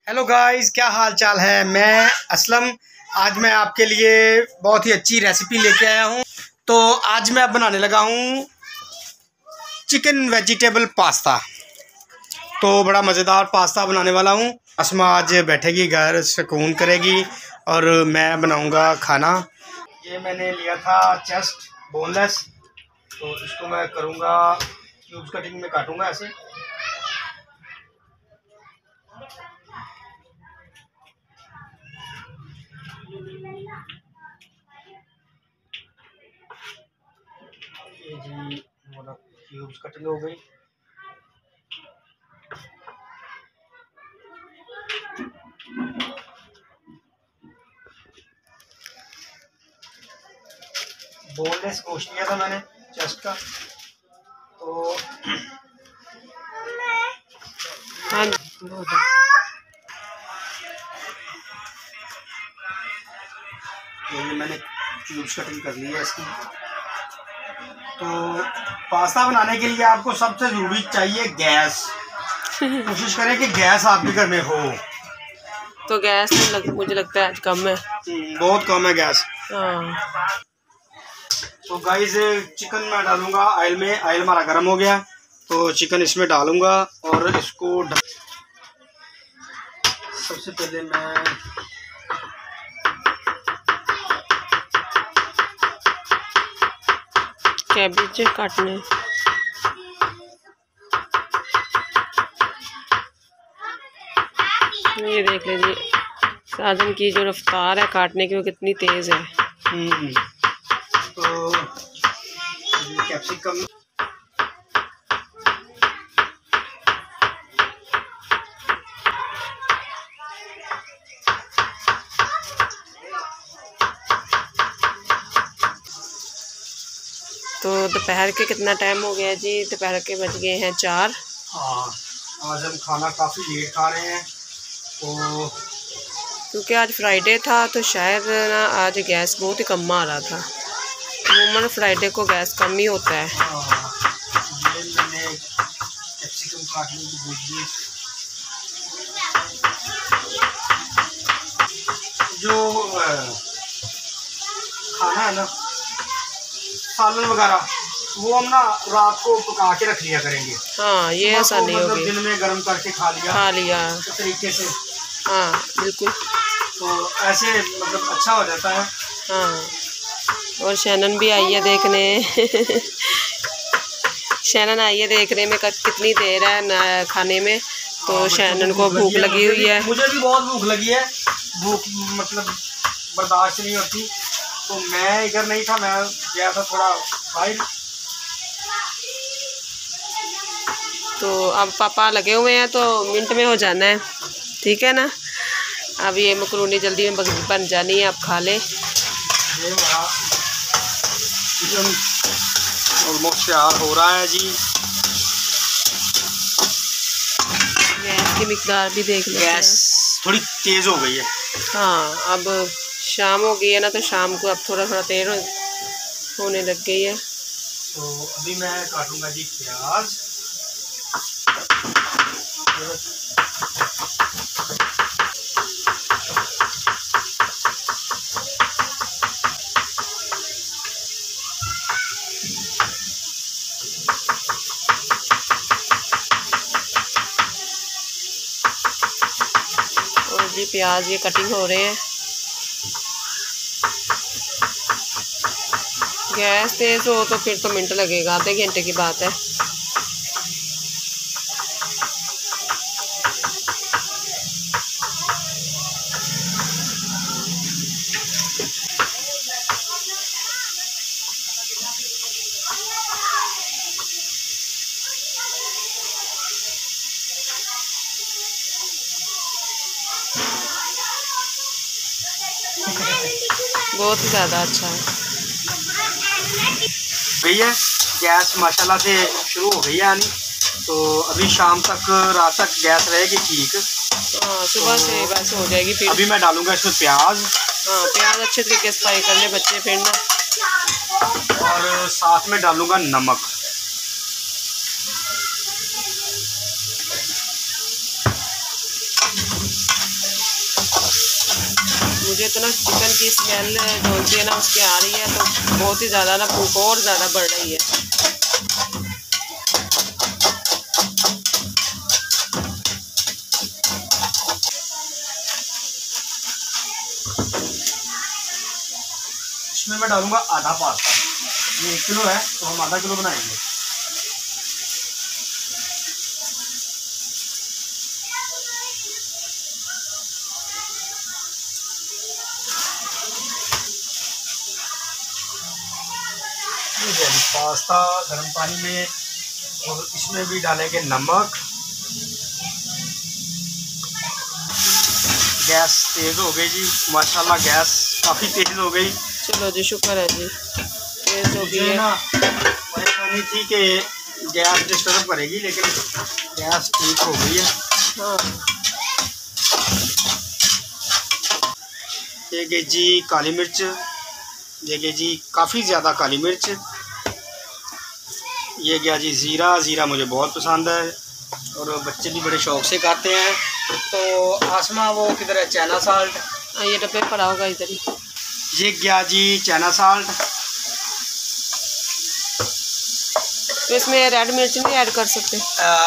Hello guys, क्या हाल चाल है। मैं असलम। आज मैं आपके लिए बहुत ही अच्छी रेसिपी लेके आया हूँ। तो आज मैं बनाने लगा हूँ चिकन वेजिटेबल पास्ता। तो बड़ा मज़ेदार पास्ता बनाने वाला हूँ। असमा आज बैठेगी घर, सुकून करेगी और मैं बनाऊँगा खाना। ये मैंने लिया था चेस्ट बोनलेस, तो इसको मैं करूँगा क्यूब्स कटिंग में, काटूँगा ऐसे। ये जी हमारा क्यूब्स कटिंग हो गई। बोनलेस गोश्त लिया था मैंने चेस्ट का। तो हाँ, ये मैंने क्यूब्स कटिंग कर ली है इसकी। तो पास्ता बनाने के लिए आपको सबसे ज़रूरी चाहिए गैस। कोशिश करें कि गैस आपके घर में हो। तो गैस तो मुझे लगता है आज कम है। बहुत कम है गैस। हाँ, तो गाइस चिकन मैं डालूंगा ऑयल में। ऑयल हमारा गर्म हो गया तो चिकन इसमें डालूंगा और इसको सबसे पहले मैं कैबेज काटने। ये देख लीजिए साजन की जो रफ्तार है काटने की वो कितनी तेज है। तो कैप्सिकम तो दोपहर के कितना टाइम हो गया जी? दोपहर के बज गए हैं 4। हाँ, आज हम खाना काफ़ी लेट खा रहे हैं। तो क्योंकि आज फ्राइडे था तो शायद ना आज गैस बहुत ही कम आ रहा था। अमूमन फ्राइडे को गैस कम ही होता है। ये मैंने कैप्सिकम काटने की भूल दी। जो खाना है ना, सालन वगैरह, वो हम ना रात को पका के रख लिया करेंगे। हाँ, ये आसानी होगी। दिन में गर्म करके खा लिया तो तरीके से। हाँ बिल्कुल। तो ऐसे मतलब अच्छा हो जाता है। हाँ, और शैनन भी आई है देखने। शैनन आई है देखने में कितनी देर है खाने में। तो शैनन को भूख लगी हुई है। मुझे भी बहुत भूख लगी है। भूख मतलब बर्दाश्त नहीं होती। तो मैं इधर नहीं था, मैं गया था थोड़ा बाहर। तो अब पापा लगे हुए हैं तो मिनट में हो जाना है, ठीक है ना। अब ये मकरूनी जल्दी में बन जानी है, आप खा लें। ये हमारा चिकन ऑलमोस्ट तैयार हो रहा है जी। गैस की मिकदार भी देख लें। गैस थोड़ी तेज़ हो गई है। हाँ, अब शाम हो गई है ना, तो शाम को अब थोड़ा थोड़ा तेज होने लग गई है। तो अभी मैं काटूंगा जी प्याज। और जी प्याज ये कटिंग हो रहे हैं। गैस तेज़ हो तो फिर तो मिनट लगेगा, आधे घंटे की बात है। बहुत ही ज़्यादा अच्छा है भैया। गैस माशाल्लाह से शुरू हो गई है आनी। तो अभी शाम तक, रात तक गैस रहेगी ठीक। हाँ, सुबह से वैसे हो जाएगी। फिर अभी मैं डालूंगा इसमें प्याज। हाँ, प्याज अच्छे तरीके से फ्राई कर ले बच्चे फिर ना। और साथ में डालूंगा नमक। मुझे तो ना चिकन की स्मेल जो होती है ना उसकी आ रही है, तो बहुत ही ज़्यादा ना भूख और ज़्यादा बढ़ रही है। इसमें मैं डालूंगा आधा पास्ता। ये 1 किलो है तो हम आधा किलो बनाएंगे। पास्ता गर्म पानी में, और इसमें भी डालेंगे नमक। गैस तेज़ हो गई जी, माशाल्लाह गैस काफ़ी तेज़ हो गई। चलो जी, शुक्र है जी, तेज़ हो गई है ना। परेशानी थी कि गैस डिस्टर्ब करेगी, लेकिन गैस ठीक हो गई है। हाँ। 1 केजी काली मिर्च, 1 केजी काफ़ी ज़्यादा काली मिर्च। ये गया जी ज़ीरा। ज़ीरा मुझे बहुत पसंद है और बच्चे भी बड़े शौक़ से खाते हैं। तो आसमा वो किधर है? China salt. ये डब्बे पड़ा होगा इधर ही। ये गया जी चाइना साल्ट। तो इसमें रेड मिर्च नहीं ऐड कर सकते?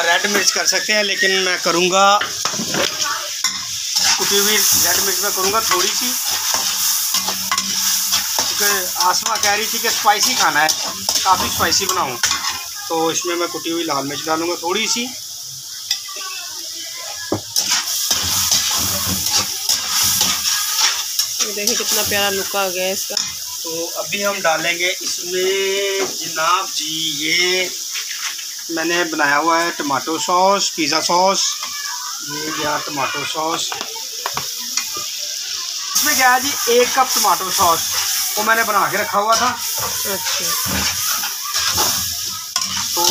रेड मिर्च कर सकते हैं, लेकिन मैं करूँगा कुटी हुई रेड मिर्च में करूँगा थोड़ी सी, क्योंकि आसमा कह रही थी कि स्पाइसी खाना है, काफ़ी स्पाइसी बनाऊँ, तो इसमें मैं कुटी हुई लाल मिर्च डालूँगा थोड़ी सी। देखिए कितना प्यारा लुक आ गया है इसका। तो अभी हम डालेंगे इसमें जनाब जी, ये मैंने बनाया हुआ है टमाटो सॉस, पिज़्ज़ा सॉस। ये गया टमाटो सॉस। इसमें क्या है जी, 1 कप टमाटो सॉस वो मैंने बना के रखा हुआ था। अच्छा। तो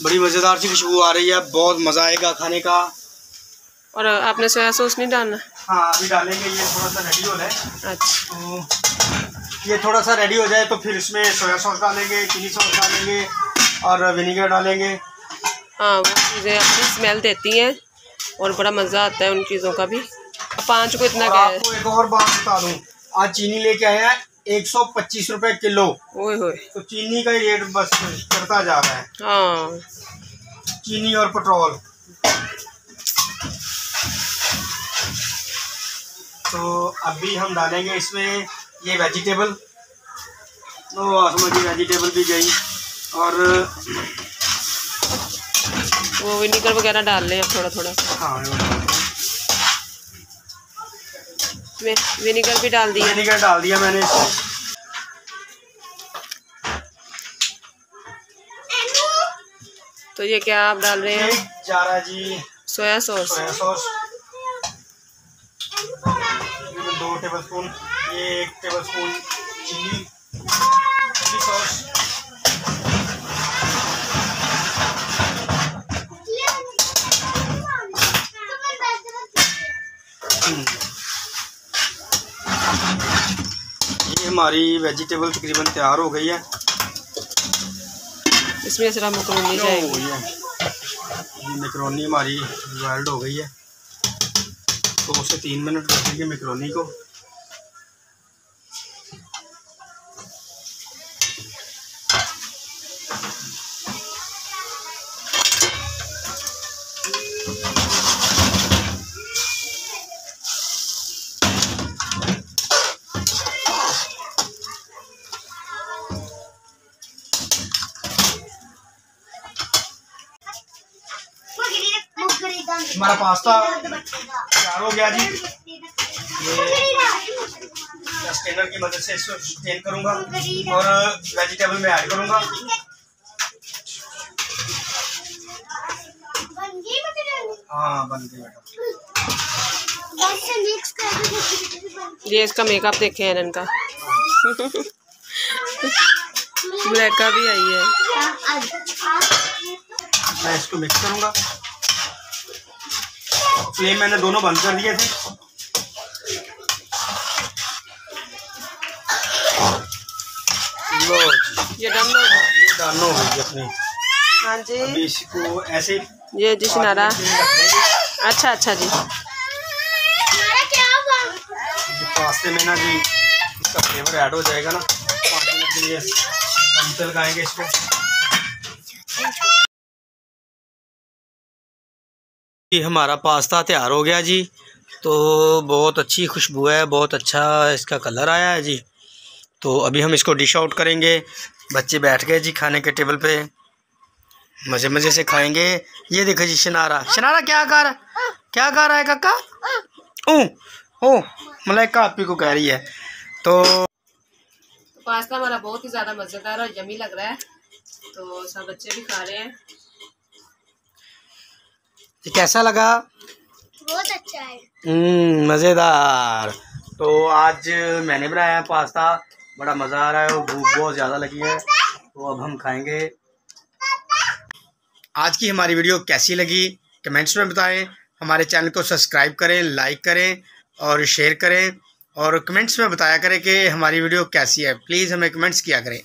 बड़ी मज़ेदार सी खुशबू आ रही है, बहुत मज़ा आएगा खाने का। और आपने सोया सॉस नहीं डालना? हाँ, अभी डालेंगे, ये थोड़ा सा रेडी हो जाए। अच्छा। तो ये थोड़ा सा रेडी हो जाए तो फिर इसमें सोया सॉस डालेंगे, चिली सॉस डालेंगे और विनीगर डालेंगे। हाँ, वो चीज़ें अपनी स्मेल देती हैं और बड़ा मज़ा आता है उन चीज़ों का भी। 5 को इतना क्या है? आपको एक और बात बता दूँ, आज चीनी लेके आए हैं 125 रुपये किलो। ओए होए। तो चीनी का रेट बस करता जा रहा है। हाँ, चीनी और पेट्रोल। तो अभी हम डालेंगे इसमें ये वेजिटेबल। तो आसमा की वेजिटेबल भी गई, और वो विनीगर वगैरह डाल लें अब थोड़ा थोड़ा। हाँ, विनीगर भी डाल दिया। विनीगर डाल दिया मैंने इसमें। तो ये क्या आप डाल रहे हैं? जा रहा जी soya sauce. Soya sauce 2 tablespoon. ये 1 टेबलस्पून चिली सॉस। ये हमारी वेजिटेबल तकरीबन तैयार हो गई है। इसमें सिर्फ मैक्रोनी जाएगी। मैक्रोनी हमारी बॉइल्ड हो गई है, 2 से 3 मिनट रखेंगे मैक्रोनी को। हमारा पास्ता तैयार हो गया जी। ये स्टेनर की मदद से इसको स्टेन करूंगा और वेजिटेबल में ऐड करूंगा। हाँ, बन गई बेटा। ये इसका मेकअप देखे हैं इनका। ब्लैका भी आई है। मैं इसको मिक्स करूंगा। फ्लेम मैंने दोनों बंद कर दिए थे। लो जी, ये डालना होगा। ये डालना होगी अपनी। हाँ जी। अभी इसको ऐसे ये जी सिनारा। अच्छा अच्छा जी। पास्ते में ना जी इसका फ्लेवर ऐड हो जाएगा ना, 5 मिनट के लिए दम पे लगाएंगे इसको। ये हमारा पास्ता तैयार हो गया जी। तो बहुत अच्छी खुशबू है, बहुत अच्छा इसका कलर आया है जी। तो अभी हम इसको डिश आउट करेंगे। बच्चे बैठ गए जी खाने के टेबल पे, मज़े मज़े से खाएंगे। ये देखो जी शनारा, शनारा क्या खा रहा है काका? ओ मलाइका आपी को कह रही है। तो पास्ता हमारा बहुत ही ज़्यादा मज़ेदार और यम्मी लग रहा है, तो सब बच्चे भी खा रहे हैं। कैसा लगा? बहुत अच्छा है, मज़ेदार। तो आज मैंने बनाया है पास्ता, बड़ा मज़ा आ रहा है और भूख बहुत ज़्यादा लगी है, तो अब हम खाएंगे। आज की हमारी वीडियो कैसी लगी कमेंट्स में बताएं। हमारे चैनल को सब्सक्राइब करें, लाइक करें और शेयर करें, और कमेंट्स में बताया करें कि हमारी वीडियो कैसी है। प्लीज़ हमें कमेंट्स किया करें।